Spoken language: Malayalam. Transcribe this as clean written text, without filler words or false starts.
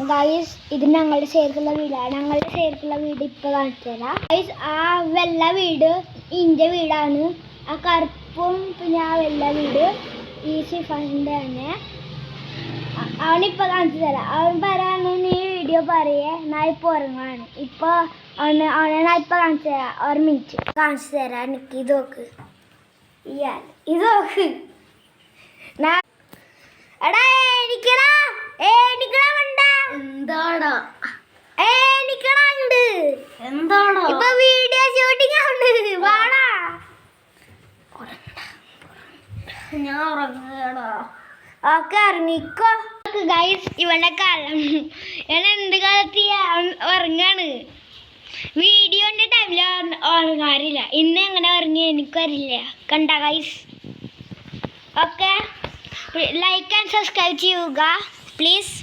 ഗൈസ് ഇത് ഞങ്ങളുടെ ശരിക്കുള്ള വീടാണ്. ഞങ്ങളുടെ ശരിക്കുള്ള വീട് ഇപ്പോൾ കാണിച്ചു തരാം. ഗൈസ് ആ വെള്ള വീട് ഇൻ്റെ വീടാണ്. ആ കറുപ്പും പിന്നെ ആ വെള്ള വീട് ഈ സിഫാസിൻ്റെ തന്നെ. അവനിപ്പോൾ കാണിച്ചു തരാം. അവൻ പറയാൻ നീ വീഡിയോ പറയേ, ഞാൻ ഇപ്പോൾ ഉറങ്ങാണ്. ഇപ്പോൾ അവനെ ഞാൻ ഇപ്പോൾ കാണിച്ചു തരാം. ഒരു മിനിറ്റ് കാണിച്ചു തരാം. എനിക്ക് ഇത് നോക്ക്, ഇത് നോക്ക്. എടാ എനിക്കടാ എന്താടാ എനിക്കടാണ്ട് എന്താടാ ഇപ്പൊ വീഡിയോ ഷൂട്ടിംഗ് ആണ്. വാടാ ഞാൻ ഉറങ്ങാടാ. ഓക്കെ ഇറങ്ങിക്കോ. ഗൈസ് ഇവന്റെ കാലം ഞാൻ എന്ത് കാലത്ത് ഉറങ്ങാണ്. വീഡിയോന്റെ ടൈമില് ഉറങ്ങാറില്ല. ഇന്ന് എങ്ങനെ ഉറങ്ങി എനിക്കറിയില്ല. കണ്ട guys. Okay like and subscribe ചെയ്യുക പ്ലീസ്.